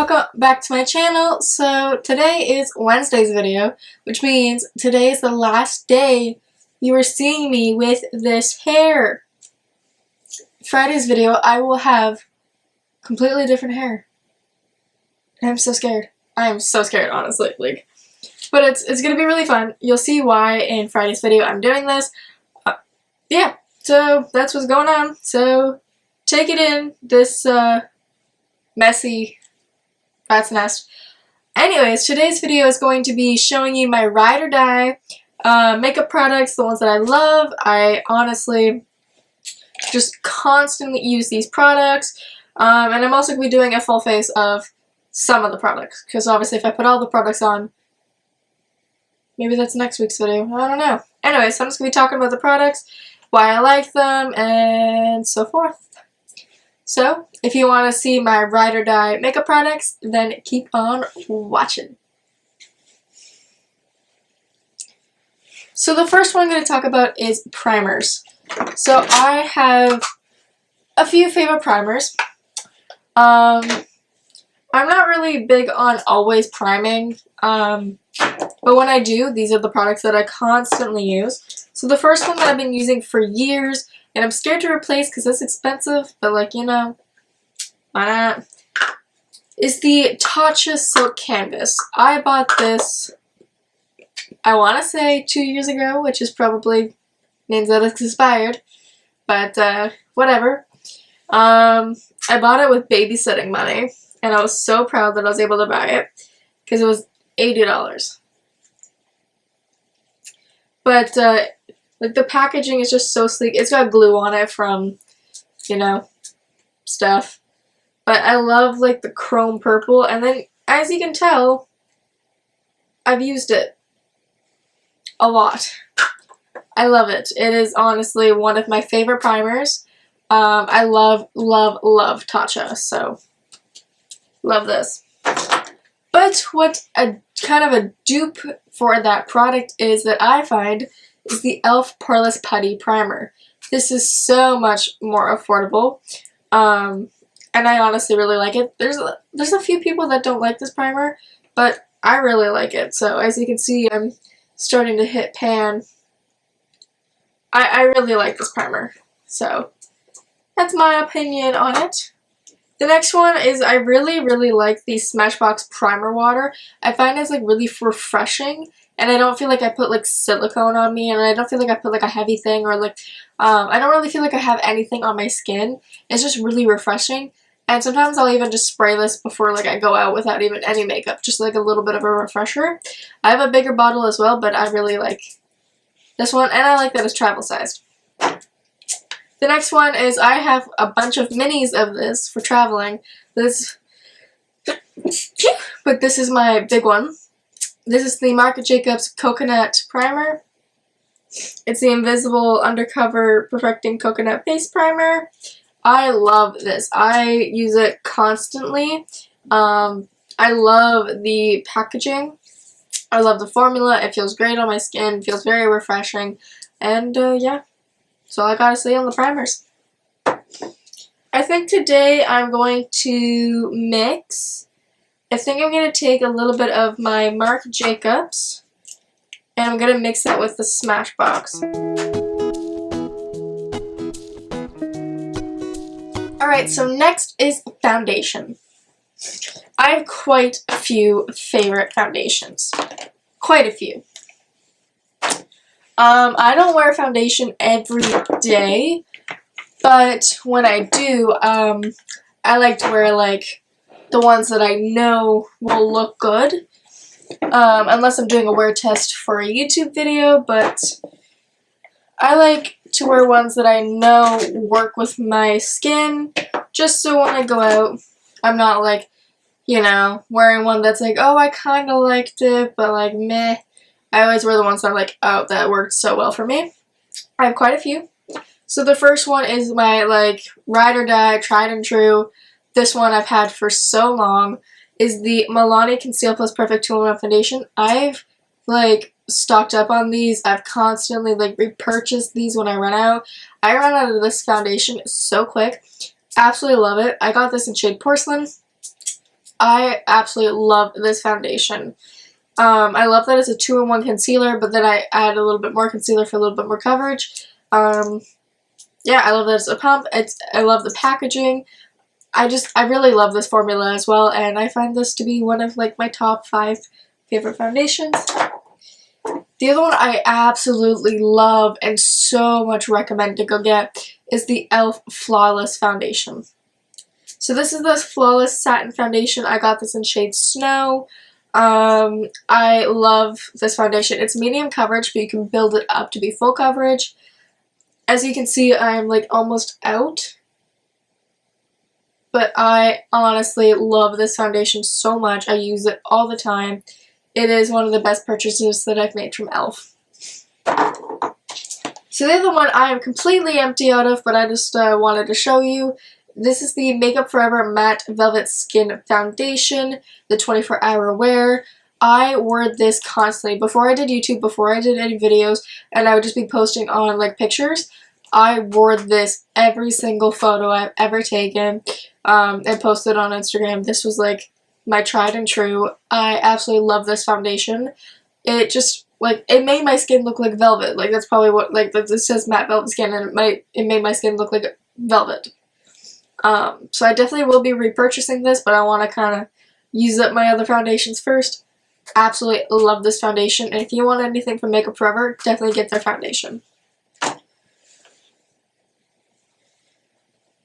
welcome back to my channel. So today is Wednesday's video, which means today is the last day you are seeing me with this hair. Friday's video, I will have completely different hair. And I'm so scared. I am so scared, honestly. But it's gonna be really fun. You'll see why in Friday's video I'm doing this. Yeah, so that's what's going on. So take it in, this messy rat's nest. Anyways, today's video is going to be showing you my ride or die makeup products, the ones that I love. I honestly just constantly use these products. And I'm also going to be doing a full face of some of the products, because obviously if I put all the products on, maybe that's next week's video. I don't know. Anyway, so I'm just going to be talking about the products, why I like them, and so forth. So, if you want to see my ride or die makeup products, then keep on watching. So the first one I'm going to talk about is primers. So I have a few favorite primers. I'm not really big on always priming, but when I do, these are the products that I constantly use. So the first one that I've been using for years, and I'm scared to replace because it's expensive, but like, you know, why not, is the Tatcha Silk Canvas. I bought this, I want to say 2 years ago, which is probably means that it's expired, but whatever. I bought it with babysitting money, and I was so proud that I was able to buy it because it was $80. But like, the packaging is just so sleek. It's got glue on it from, you know, stuff. But I love like the chrome purple, and then as you can tell, I've used it a lot. I love it. It is honestly one of my favorite primers. I love Tatcha, so love this. But what a kind of a dupe for that product is that I find is the e.l.f. Poreless Putty Primer. This is so much more affordable, and I honestly really like it. There's a few people that don't like this primer, but I really like it. So as you can see, I'm starting to hit pan. I really like this primer, so that's my opinion on it. The next one is I really like the Smashbox Primer Water. I find it's like really refreshing, and I don't feel like I put like silicone on me, and I don't feel like I put like a heavy thing, or like I don't really feel like I have anything on my skin. It's just really refreshing, and sometimes I'll even just spray this before like I go out without even any makeup, just like a little bit of a refresher. I have a bigger bottle as well, but I really like this one, and I like that it's travel sized. The next one is I have a bunch of minis of this for traveling. But this is my big one. This is the Marc Jacobs Coconut Primer. It's the Invisible Undercover Perfecting Coconut Face Primer. I love this. I use it constantly. I love the packaging. I love the formula. It feels great on my skin. It feels very refreshing. And yeah. So I gotta say on the primers. I think today I'm going to mix. I think I'm going to take a little bit of my Marc Jacobs, and I'm going to mix that with the Smashbox. Alright, so next is foundation. I have quite a few favorite foundations. Quite a few. I don't wear foundation every day, but when I do, I like to wear like the ones that I know will look good, unless I'm doing a wear test for a YouTube video, but I like to wear ones that I know work with my skin, just so when I go out, I'm not like, you know, wearing one that's like, oh, I kind of liked it, but like, meh. I always wear the ones that I'm like, oh, that worked so well for me. I have quite a few. So the first one is my like ride or die, tried and true. This one I've had for so long is the Milani Conceal Plus Perfect 2-in-1 Foundation. I've like stocked up on these. I've constantly like repurchased these when I run out. I run out of this foundation so quick. Absolutely love it. I got this in shade Porcelain. I absolutely love this foundation. I love that it's a 2-in-1 concealer, but then I add a little bit more concealer for a little bit more coverage. Yeah, I love that it's a pump. I love the packaging. I really love this formula as well, and I find this to be one of like my top 5 favorite foundations. The other one I absolutely love and so much recommend to go get is the e.l.f. Flawless Foundation. So this is the Flawless Satin Foundation. I got this in shade Snow. I love this foundation. It's medium coverage, but you can build it up to be full coverage. As you can see, I'm like almost out. But I honestly love this foundation so much. I use it all the time. It is one of the best purchases that I've made from e.l.f. So the other one I am completely empty out of, but I just wanted to show you. This is the Makeup Forever Matte Velvet Skin Foundation, the 24-hour wear. I wore this constantly. Before I did YouTube, before I did any videos, and I would just be posting on like pictures, I wore this every single photo I've ever taken and posted on Instagram. This was like my tried and true. I absolutely love this foundation. It just, like, it made my skin look like velvet. Like, that's probably what, like, this says matte velvet skin, and it made my skin look like velvet. So I definitely will be repurchasing this, but I want to kind of use up my other foundations first. Absolutely love this foundation, and if you want anything from Makeup Forever, definitely get their foundation.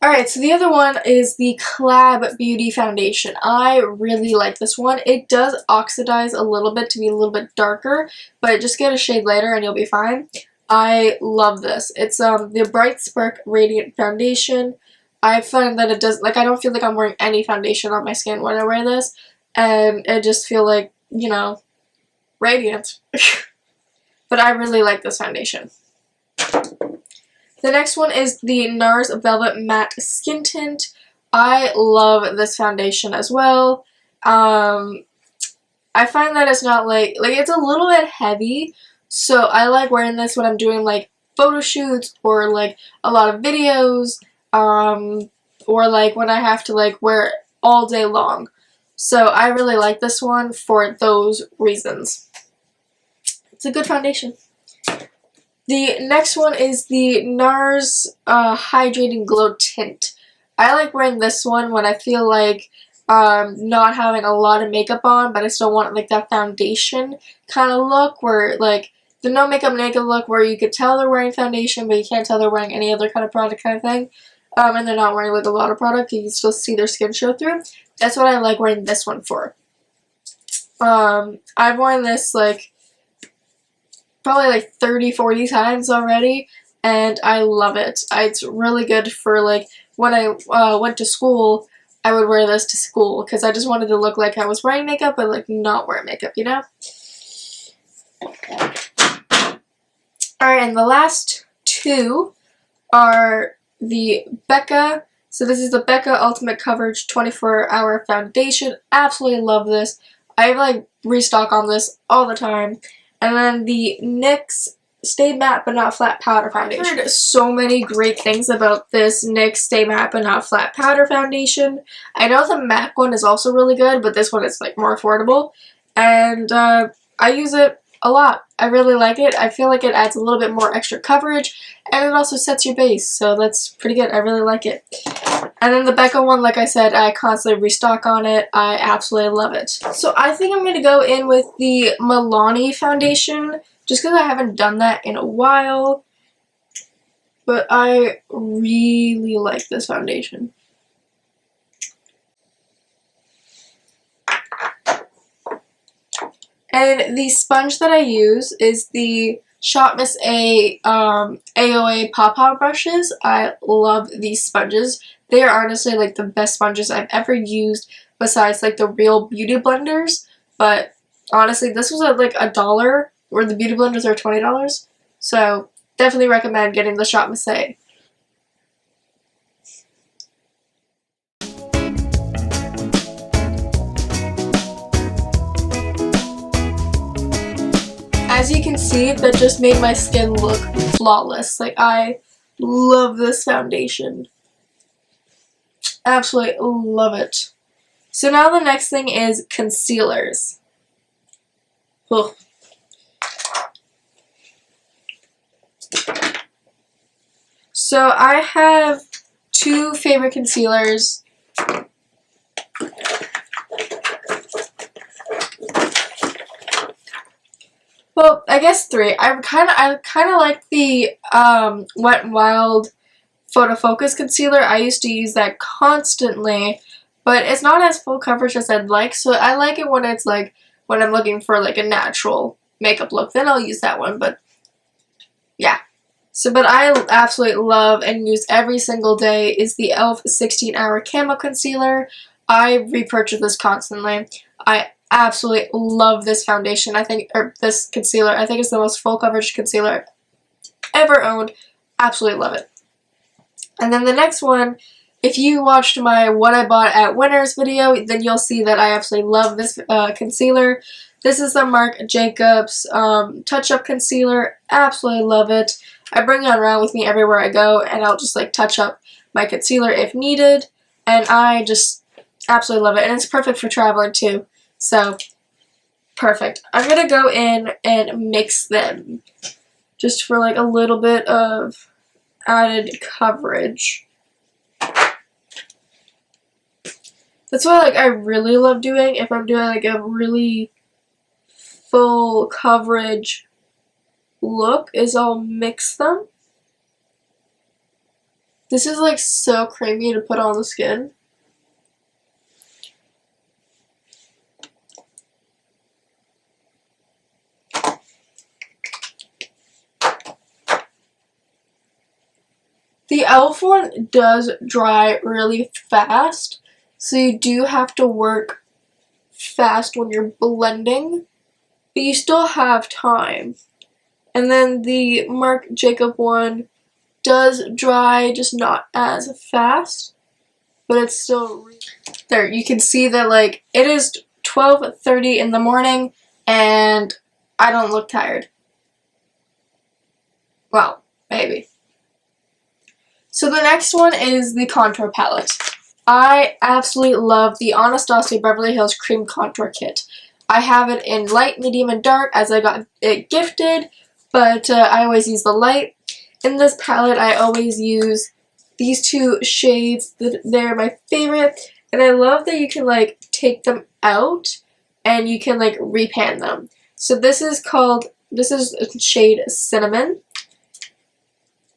Alright, so the other one is the Collab Beauty Foundation. I really like this one. It does oxidize a little bit to be a little bit darker, but just get a shade lighter and you'll be fine. I love this. It's the Bright Spark Radiant Foundation. I find that it does, like, I don't feel like I'm wearing any foundation on my skin when I wear this, and I just feel like, you know, radiant. But I really like this foundation. The next one is the NARS Velvet Matte Skin Tint. I love this foundation as well. I find that it's not like it's a little bit heavy, so I like wearing this when I'm doing like photo shoots or like a lot of videos, or like when I have to like wear it all day long. So I really like this one for those reasons. It's a good foundation. The next one is the NARS Hydrating Glow Tint. I like wearing this one when I feel like not having a lot of makeup on, but I still want like that foundation kind of look where like the no makeup naked look where you could tell they're wearing foundation, but you can't tell they're wearing any other kind of product kind of thing. And they're not wearing like a lot of product, you can still see their skin show through. That's what I like wearing this one for. I've worn this like probably like 30-40 times already, and I love it. It's really good for like when I went to school. I would wear this to school because I just wanted to look like I was wearing makeup but like not wear makeup, you know? Alright, and the last two are the Becca. So this is the Becca Ultimate Coverage 24-Hour Foundation. Absolutely love this. I like restock on this all the time. And then the NYX Stay Matte But Not Flat Powder Foundation. I've heard so many great things about this NYX Stay Matte But Not Flat Powder Foundation. I know the MAC one is also really good, but this one is like more affordable. And I use it a lot. I really like it. I feel like it adds a little bit more extra coverage, and it also sets your base, so that's pretty good. I really like it. And then the Becca one, like I said, I constantly restock on it. I absolutely love it. So I think I'm going to go in with the Milani foundation, just because I haven't done that in a while. But I really like this foundation. And the sponge that I use is the Shop Miss A AOA Pop-Out brushes. I love these sponges. They are honestly like the best sponges I've ever used besides like the real beauty blenders. But honestly, this was at like $1 where the beauty blenders are $20. So definitely recommend getting the Shop Miss A. As you can see, that just made my skin look flawless. Like, I love this foundation. Absolutely love it. So now the next thing is concealers. Ugh. So I have two favorite concealers. Well, I guess three. I kind of like the Wet n Wild Photo Focus concealer. I used to use that constantly, but it's not as full coverage as I'd like. So I like it when it's like when I'm looking for like a natural makeup look. Then I'll use that one. But yeah. So, but I absolutely love and use every single day is the e.l.f. 16-Hour Camo Concealer. I repurchase this constantly. I absolutely love this foundation. Or this concealer. I think it's the most full coverage concealer I've ever owned. Absolutely love it. And then the next one, if you watched my What I Bought at Winners video, then you'll see that I absolutely love this concealer. This is the Marc Jacobs Touch-Up Concealer. Absolutely love it. I bring it around with me everywhere I go, and I'll just like touch up my concealer if needed. And I just absolutely love it. And it's perfect for traveling too. So, perfect. I'm going to go in and mix them just for like a little bit of added coverage. That's what like I really love doing if I'm doing like a really full coverage look is I'll mix them. This is like so creamy to put on the skin. The e.l.f. one does dry really fast, so you do have to work fast when you're blending, but you still have time. And then the Marc Jacob one does dry, just not as fast, but it's still there. You can see that like it is 12:30 in the morning and I don't look tired. Well, maybe. So the next one is the contour palette. I absolutely love the Anastasia Beverly Hills Cream Contour Kit. I have it in light, medium, and dark as I got it gifted, but I always use the light. In this palette, I always use these two shades. They're my favorite, and I love that you can like take them out and you can like repan them. So this is shade Cinnamon.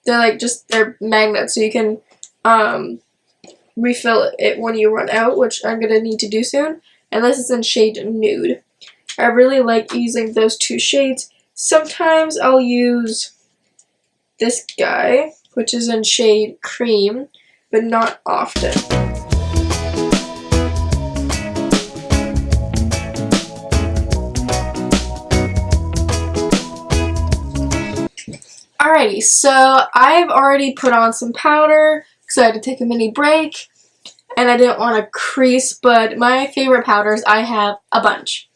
They're like they're magnets, so you can refill it when you run out, which I'm gonna need to do soon. And this is in shade Nude. I really like using those two shades. Sometimes I'll use this guy, which is in shade Cream, but not often. Alrighty, so I've already put on some powder because I had to take a mini break and I didn't want to crease, but my favorite powders, I have a bunch.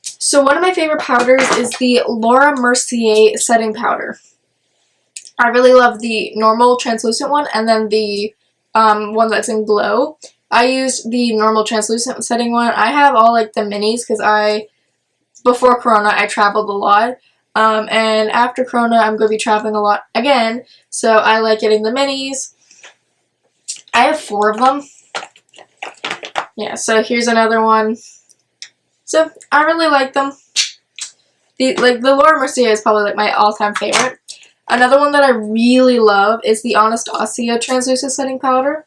So one of my favorite powders is the Laura Mercier setting powder. I really love the normal translucent one and then the one that's in glow. I use the normal translucent setting one. I have all like the minis because before Corona I traveled a lot. And after Corona I'm going to be traveling a lot again. So I like getting the minis. I have 4 of them. Yeah, so here's another one. So I really like them. The Laura Mercier is probably like my all-time favorite. Another one that I really love is the Anastasia translucent setting powder.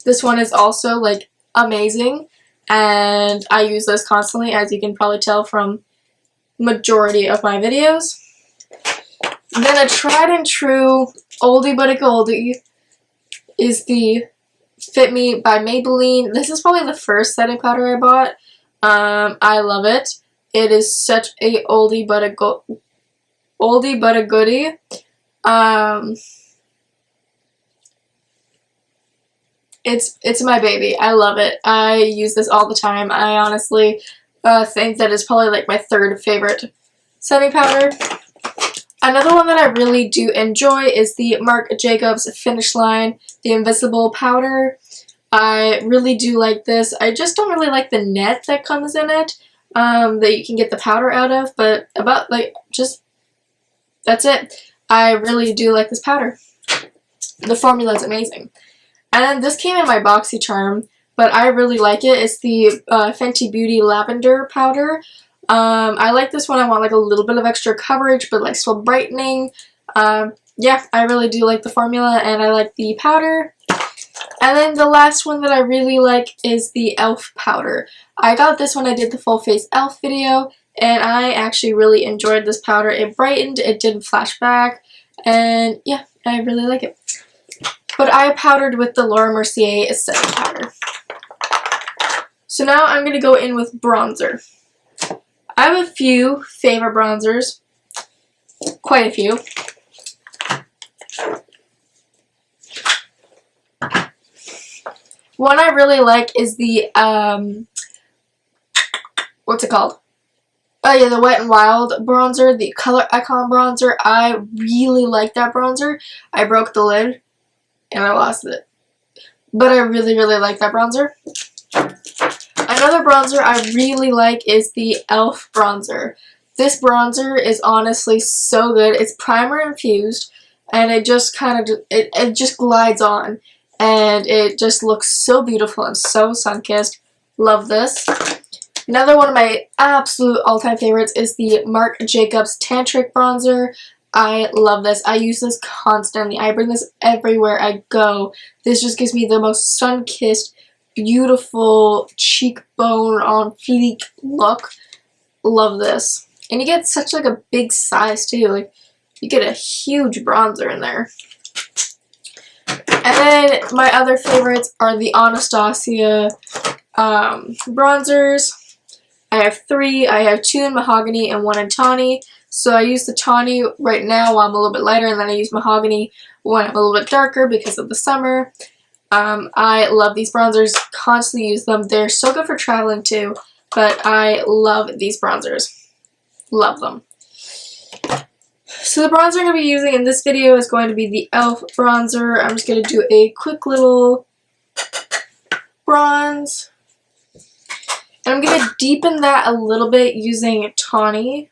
This one is also like amazing, and I use this constantly, as you can probably tell from majority of my videos. Then a tried and true oldie but a goldie is the Fit Me by Maybelline. This is probably the first setting powder I bought. I love it. It is such a oldie but a goodie. It's my baby. I love it. I use this all the time. I honestly think that it's probably like my 3rd favorite setting powder. Another one that I really do enjoy is the Marc Jacobs Finish Line, the Invisible Powder. I really do like this. I just don't really like the net that comes in it, that you can get the powder out of, but about, like, just, that's it. I really do like this powder. The formula is amazing. And then this came in my BoxyCharm, but I really like it. It's the Fenty Beauty Lavender Powder. I like this one. I want like a little bit of extra coverage, but like still brightening. Yeah, I really do like the formula, and I like the powder. And then the last one that I really like is the e.l.f. powder. I got this when I did the full face e.l.f. video, and I actually really enjoyed this powder. It brightened, it didn't flash back, and yeah, I really like it. But I powdered with the Laura Mercier Aesthetic powder. So now I'm going to go in with bronzer. I have a few favorite bronzers. Quite a few. One I really like is the, what's it called? Oh yeah, the Wet n Wild bronzer, the Color Icon bronzer. I really like that bronzer. I broke the lid and I lost it. But I really, really like that bronzer. Another bronzer I really like is the e.l.f. bronzer. This bronzer is honestly so good. It's primer infused, and it just kind of, it just glides on. And it just looks so beautiful and so sun-kissed. Love this. Another one of my absolute all-time favorites is the Marc Jacobs Tantric Bronzer. I love this. I use this constantly. I bring this everywhere I go. This just gives me the most sun-kissed, beautiful cheekbone on fleek look. Love this. And you get such like a big size too. Like you get a huge bronzer in there. And then my other favorites are the Anastasia bronzers. I have 3. I have 2 in mahogany and 1 in tawny. So I use the tawny right now while I'm a little bit lighter, and then I use mahogany when I'm a little bit darker because of the summer. I love these bronzers. Constantly use them. They're so good for traveling too, but I love these bronzers. Love them. So the bronzer I'm going to be using in this video is going to be the e.l.f. bronzer. I'm just going to do a quick little bronze. And I'm going to deepen that a little bit using tawny.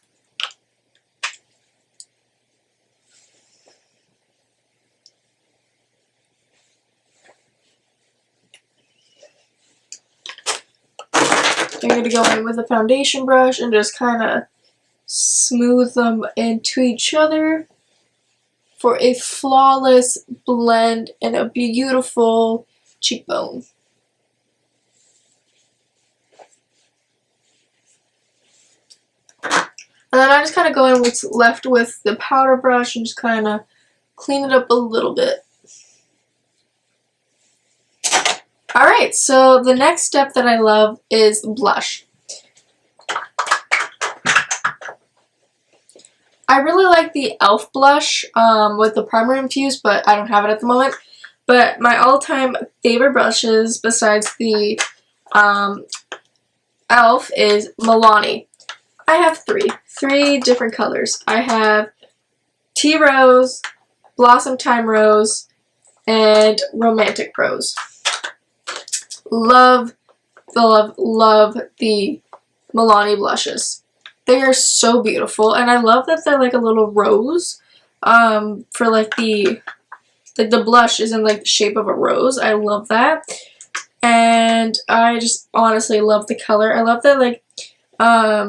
I'm going to go in with a foundation brush and just kind of smooth them into each other for a flawless blend and a beautiful cheekbone. And then I just kind of go in what's left with the powder brush and just kind of clean it up a little bit. Alright, so the next step that I love is blush. I really like the e.l.f. blush with the primer infused, but I don't have it at the moment. But my all-time favorite brushes besides the e.l.f. is Milani. I have 3 different colors. I have Tea Rose, Blossom Time Rose, and Romantic Rose. Love the Milani blushes. They are so beautiful, and I love that they're like a little rose. For like the blush is in like the shape of a rose. I love that, and I just honestly love the color. I love that like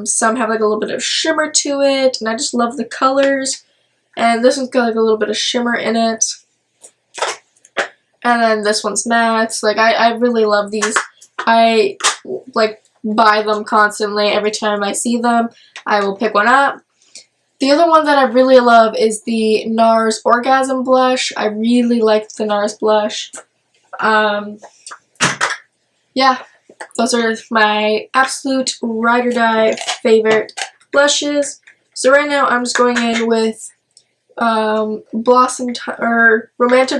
some have like a little bit of shimmer to it, and I just love the colors. And this one's got like a little bit of shimmer in it. And then this one's matte. Like I really love these. I like buy them constantly. Every time I see them, I will pick one up. The other one that I really love is the NARS Orgasm Blush. I really like the NARS blush. Yeah, those are my absolute ride or die favorite blushes. So right now I'm just going in with Romantic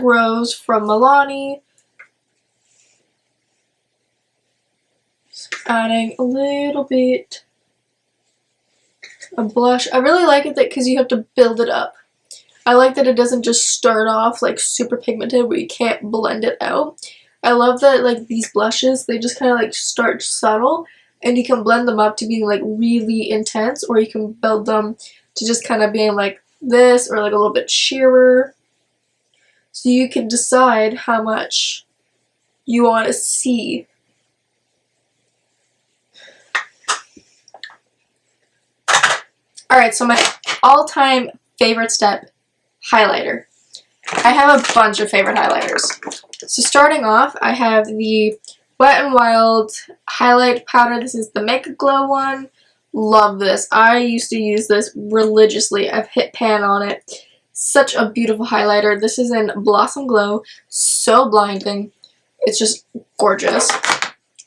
Rose from Milani. Just adding a little bit of blush. I really like it because you have to build it up. I like that it doesn't just start off like super pigmented where you can't blend it out. I love that, like, these blushes, they just kind of, like, start subtle, and you can blend them up to being, like, really intense, or you can build them to just kind of being, like, this, or, like, a little bit sheerer. So you can decide how much you want to see. Alright, so my all-time favorite step, highlighter. I have a bunch of favorite highlighters. So starting off, I have the Wet n Wild highlight powder. This is the Make a Glow one. Love this. I used to use this religiously. I've hit pan on it. Such a beautiful highlighter. This is in Blossom Glow. So blinding. It's just gorgeous.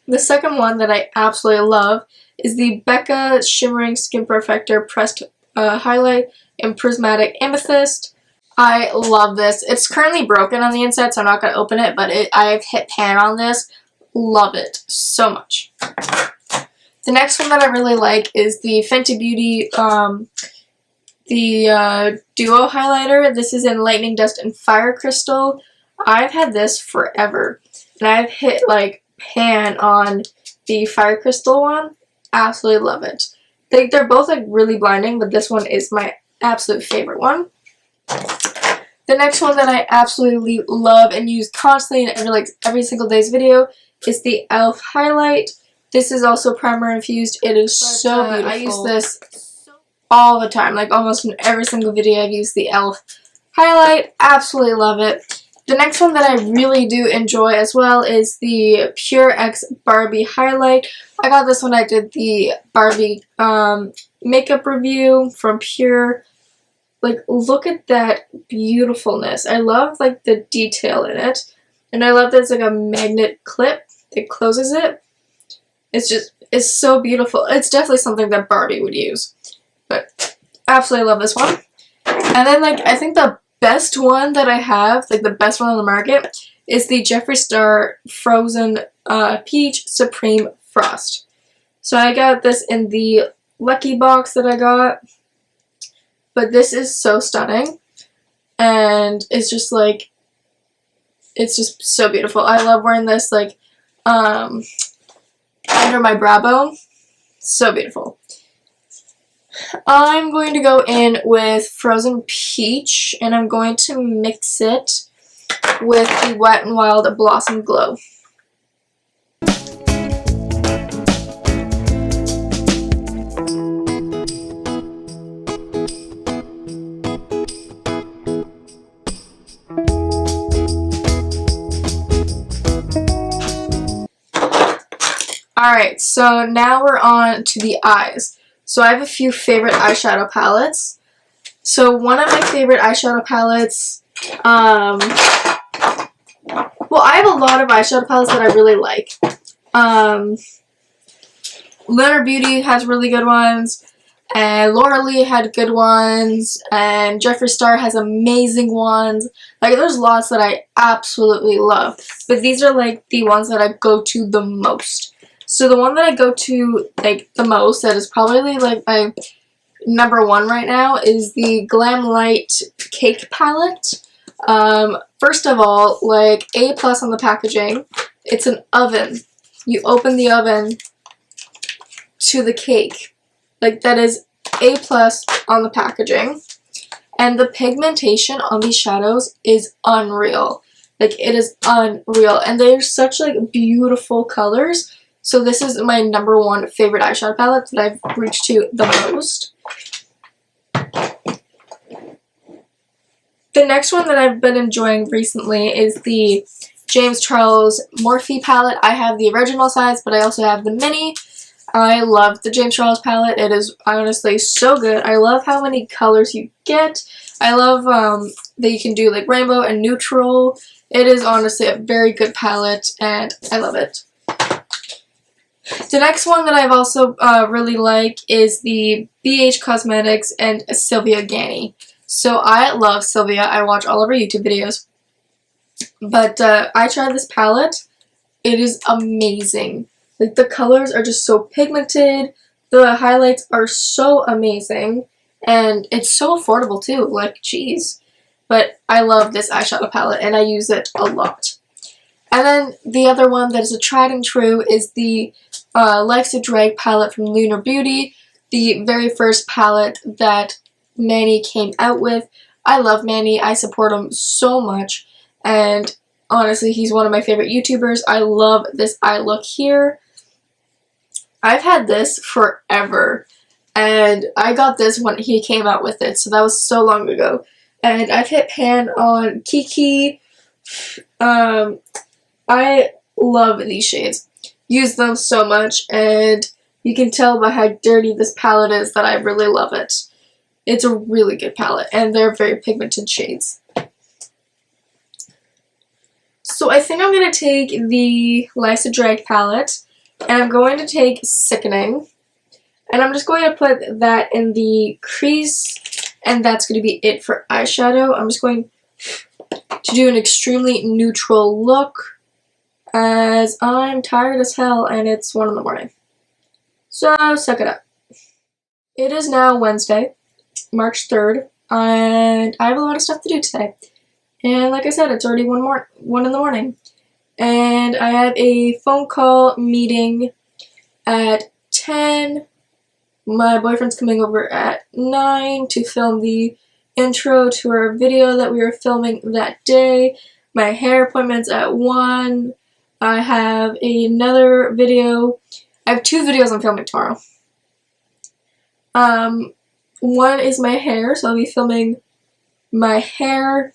The second one that I absolutely love is the Becca Shimmering Skin Perfector Pressed Highlight in Prismatic Amethyst. I love this. It's currently broken on the inside, so I'm not going to open it, but I've hit pan on this. Love it so much. The next one that I really like is the Fenty Beauty Duo Highlighter. This is in Lightning Dust and Fire Crystal. I've had this forever, and I've hit, like, pan on the Fire Crystal one. Absolutely love it. They're both, like, really blinding, but this one is my absolute favorite one. The next one that I absolutely love and use constantly in every single day's video is the e.l.f. Highlight. This is also primer infused. It is so beautiful. I use this all the time, like almost in every single video I've used the e.l.f. Highlight. Absolutely love it. The next one that I really do enjoy as well is the Pure X Barbie Highlight. I got this when I did the Barbie makeup review from Pure. Like, look at that beautifulness. I love, like, the detail in it. And I love that it's, like, a magnet clip that closes it. It's so beautiful. It's definitely something that Barbie would use. But absolutely love this one. And then, like, I think the best one that I have, like, the best one on the market, is the Jeffree Star Frozen Peach Supreme Frost. So I got this in the Lucky box that I got. But this is so stunning, and it's just like, it's just so beautiful. I love wearing this, like, under my brow bone. So beautiful. I'm going to go in with Frozen Peach, and I'm going to mix it with the Wet n Wild Blossom Glow. Alright, so now we're on to the eyes. So I have a few favorite eyeshadow palettes. So one of my favorite eyeshadow palettes, well, I have a lot of eyeshadow palettes that I really like. Lunar Beauty has really good ones, and Laura Lee had good ones, and Jeffree Star has amazing ones. Like, there's lots that I absolutely love, but these are, like, the ones that I go to the most. So the one that I go to, like, the most, that is probably, like, my number one right now, is the Glam Light Cake Palette. First of all, like, A+ on the packaging. It's an oven. You open the oven to the cake. Like, that is A+ on the packaging. And the pigmentation on these shadows is unreal. Like, it is unreal. And they're such, like, beautiful colors. So this is my number one favorite eyeshadow palette that I've reached to the most. The next one that I've been enjoying recently is the James Charles Morphe palette. I have the original size, but I also have the mini. I love the James Charles palette. It is honestly so good. I love how many colors you get. I love that you can do, like, rainbow and neutral. It is honestly a very good palette, and I love it. The next one that I've also really like is the BH Cosmetics and Sylvia Ganny. So I love Sylvia. I watch all of her YouTube videos. But I tried this palette. It is amazing. Like, the colors are just so pigmented. The highlights are so amazing. And it's so affordable too. Like, geez. But I love this eyeshadow palette, and I use it a lot. And then the other one that is a tried and true is the Life's a Drag palette from Lunar Beauty, the very first palette that Manny came out with. I love Manny. I support him so much, and honestly, he's one of my favorite YouTubers. I love this eye look here. I've had this forever, and I got this when he came out with it, so that was so long ago. And I've hit pan on Kiki. I love these shades. Use them so much, and you can tell by how dirty this palette is that I really love it. It's a really good palette, and they're very pigmented shades. So I think I'm going to take the Life's a Drag palette, and I'm going to take Sickening, and I'm just going to put that in the crease, and that's going to be it for eyeshadow. I'm just going to do an extremely neutral look, as I'm tired as hell and it's 1 in the morning. So, suck it up. It is now Wednesday, March 3rd, and I have a lot of stuff to do today. And like I said, it's already 1 in the morning. And I have a phone call meeting at 10. My boyfriend's coming over at 9 to film the intro to our video that we were filming that day. My hair appointment's at 1. I have another video. I have 2 videos I'm filming tomorrow. One is my hair, so I'll be filming my hair.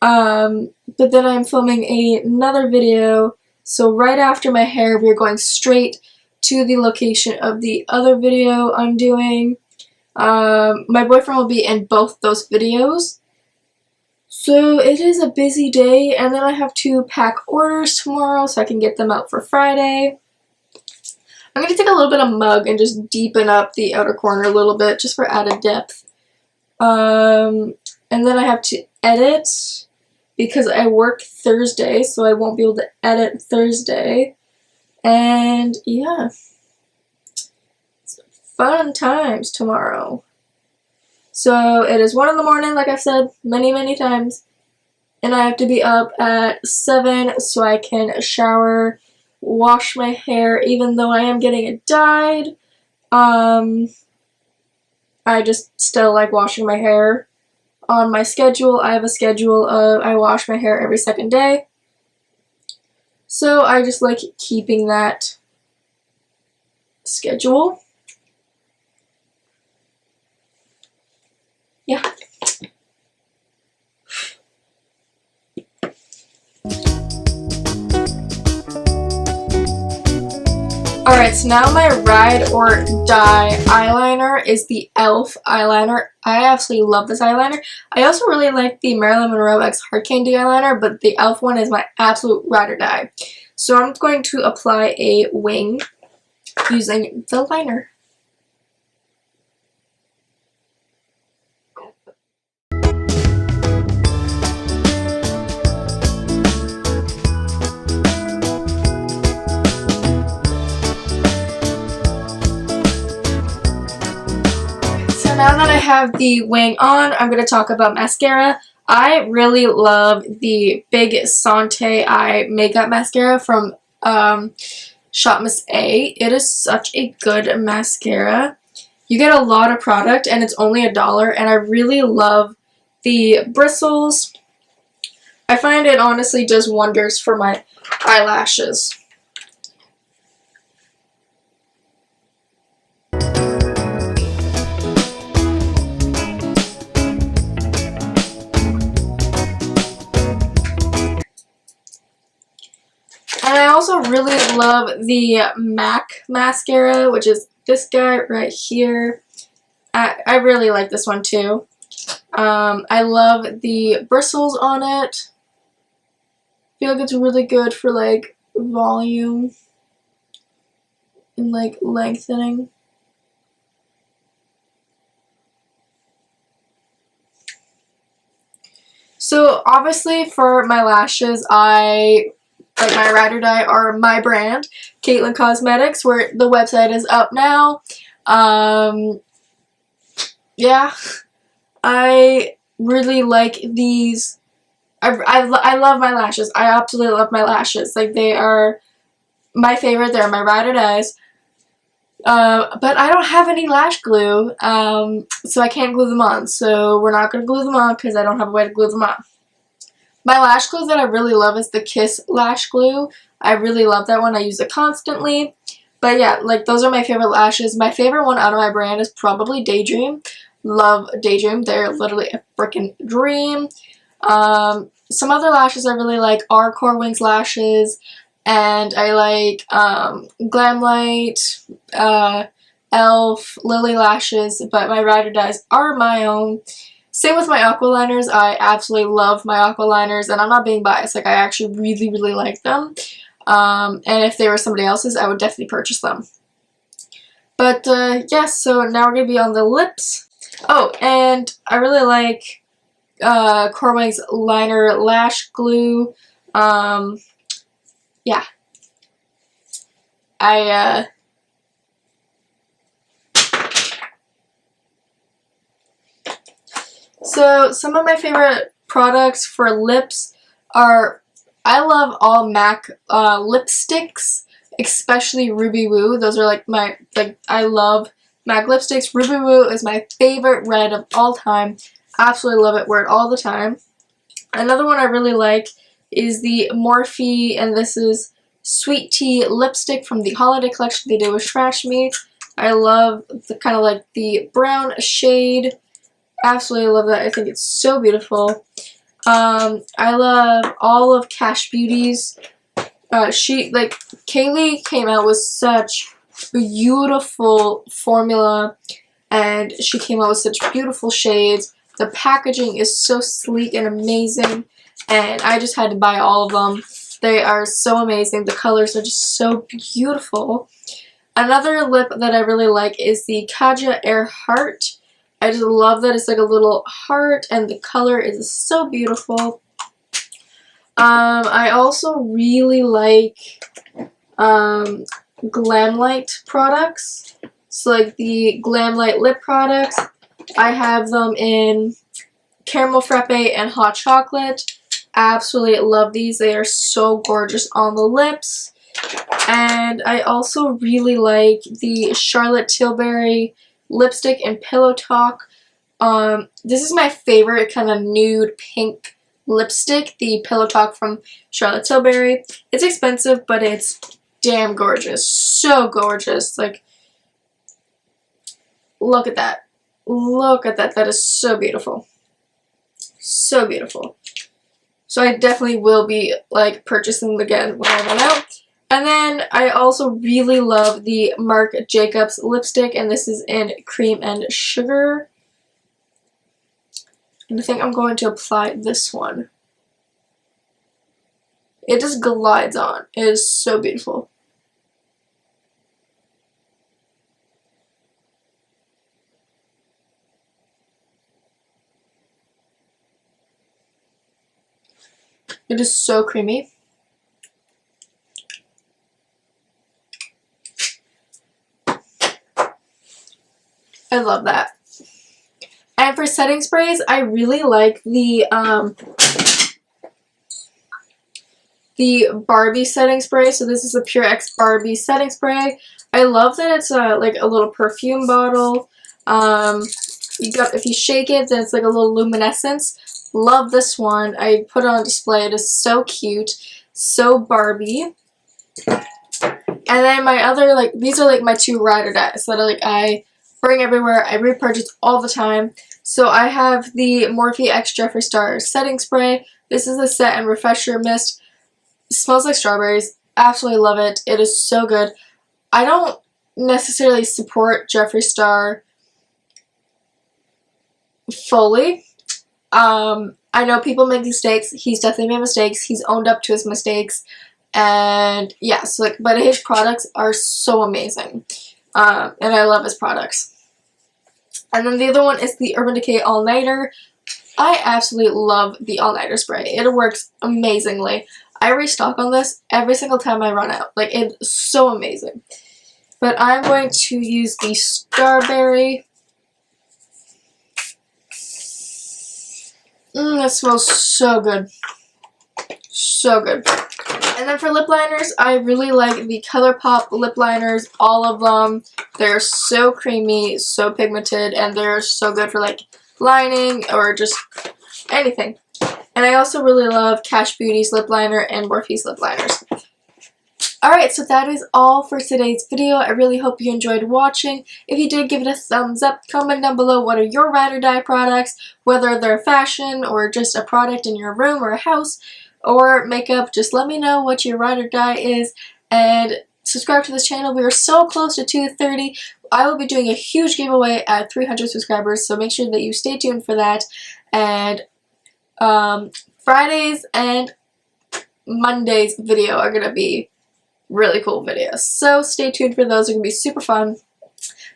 But then I'm filming another video. So right after my hair, we're going straight to the location of the other video I'm doing. My boyfriend will be in both those videos. So it is a busy day, and then I have to pack orders tomorrow so I can get them out for Friday. I'm going to take a little bit of mug and just deepen up the outer corner a little bit just for added depth. And then I have to edit because I work Thursday, so I won't be able to edit Thursday. And yeah, it's fun times tomorrow. So it is 1 in the morning, like I've said many times, and I have to be up at 7 so I can shower, wash my hair, even though I am getting it dyed. I just still like washing my hair. On my schedule, I have a schedule of I wash my hair every 2nd day. So I just like keeping that schedule. Yeah. Alright, so now my ride or die eyeliner is the e.l.f. eyeliner. I absolutely love this eyeliner. I also really like the Marilyn Monroe X Hard Candy eyeliner, but the e.l.f. one is my absolute ride or die. So I'm going to apply a wing using the liner. Now that I have the wing on, I'm going to talk about mascara. I really love the Big Sante Eye Makeup Mascara from Shop Miss A. It is such a good mascara. You get a lot of product and it's only $1, and I really love the bristles. I find it honestly does wonders for my eyelashes. And I also really love the MAC mascara, which is this guy right here. I really like this one too. I love the bristles on it. I feel like it's really good for like volume and like lengthening. So obviously for my lashes, like my ride or die are my brand, Caitlin Cosmetics, where the website is up now. Yeah, I really like these I love my lashes. I absolutely love my lashes. Like, they are my favorite. They're my ride or dies. But I don't have any lash glue, so I can't glue them on. So we're not going to glue them on because I don't have a way to glue them on. My lash glue that I really love is the Kiss lash glue. I really love that one. I use it constantly. But yeah, like, those are my favorite lashes. My favorite one out of my brand is probably Daydream. Love Daydream. They're literally a freaking dream. Some other lashes I really like are Core Wings lashes, and I like Glamlight, Elf, Lily lashes, but my ride or dies are my own. Same with my aqualiners. I absolutely love my aqualiners, and I'm not being biased. Like, I actually really, really like them. And if they were somebody else's, I would definitely purchase them. But, yes, so now we're going to be on the lips. Oh, and I really like Core Wings Liner Lash Glue. Yeah. So some of my favorite products for lips are, I love all MAC lipsticks, especially Ruby Woo. Those are like I love MAC lipsticks. Ruby Woo is my favorite red of all time. Absolutely love it. Wear it all the time. Another one I really like is the Morphe, and this is Sweet Tea lipstick from the holiday collection they did with Trash Me. I love the kind of like the brown shade. Absolutely love that. I think it's so beautiful. I love all of Cash Beauty's. Kaylee came out with such beautiful formula, and she came out with such beautiful shades. The packaging is so sleek and amazing, and I just had to buy all of them. They are so amazing. The colors are just so beautiful. Another lip that I really like is the Kaja Air Heart. I just love that it's like a little heart, and the color is so beautiful. I also really like Glamlight products. So like the Glamlight lip products, I have them in Caramel Frappe and Hot Chocolate. Absolutely love these. They are so gorgeous on the lips. And I also really like the Charlotte Tilbury lipstick in Pillow Talk. This is my favorite kind of nude pink lipstick, the Pillow Talk from Charlotte Tilbury. It's expensive, but it's damn gorgeous. So gorgeous. Like, look at that. Look at that. That is so beautiful. So beautiful. So I definitely will be, like, purchasing them again when I run out. And then I also really love the Marc Jacobs lipstick, and this is in Cream and Sugar. And I think I'm going to apply this one. It just glides on. It is so beautiful. It is so creamy. I love that. And for setting sprays, I really like the Barbie setting spray. So this is the Pure X Barbie setting spray. I love that it's like a little perfume bottle. If you shake it, then it's like a little luminescence. Love this one. I put it on display. It is so cute, so Barbie. And then my other, like, these are like my two ride or dies that I bring everywhere. I repurchase all the time. So I have the Morphe X Jeffree Star setting spray. This is a set and refresher mist. It smells like strawberries. Absolutely love it. It is so good. I don't necessarily support Jeffree Star fully. I know people make mistakes. He's definitely made mistakes. He's owned up to his mistakes. And yeah, so like, but his products are so amazing. And I love his products. And then the other one is the Urban Decay All Nighter. I absolutely love the All Nighter spray. It works amazingly. I restock on this every single time I run out. Like, it's so amazing. But I'm going to use the Starberry. It smells so good. So good. And then for lip liners, I really like the ColourPop lip liners, all of them. They're so creamy, so pigmented, and they're so good for like lining or just anything. And I also really love Cash Beauty's lip liner and Morphe's lip liners. Alright, so that is all for today's video. I really hope you enjoyed watching. If you did, give it a thumbs up. Comment down below what are your ride or die products, whether they're fashion or just a product in your room or a house or makeup. Just let me know what your ride or die is, and subscribe to this channel. We are so close to 230. I will be doing a huge giveaway at 300 subscribers, so make sure that you stay tuned for that. And Fridays and Mondays video are going to be really cool videos, so stay tuned for those. They're going to be super fun.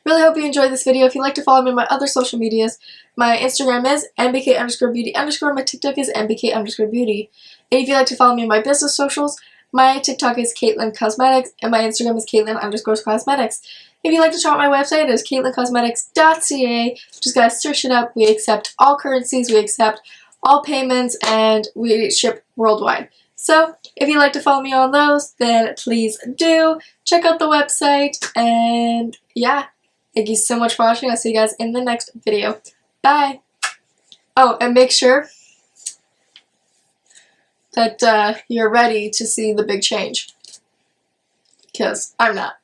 Really hope you enjoyed this video. If you'd like to follow me on my other social medias, my Instagram is mbk_beauty_. My TikTok is mbk_beauty. And if you'd like to follow me on my business socials, my TikTok is Caitlin Cosmetics and my Instagram is Caitlin_cosmetics. If you'd like to check out my website, it is caitlincosmetics.ca. Just guys, search it up. We accept all currencies, we accept all payments, and we ship worldwide. So if you'd like to follow me on those, then please do. Check out the website, and yeah, thank you so much for watching. I'll see you guys in the next video. Bye! Oh, and make sure that you're ready to see the big change, because I'm not.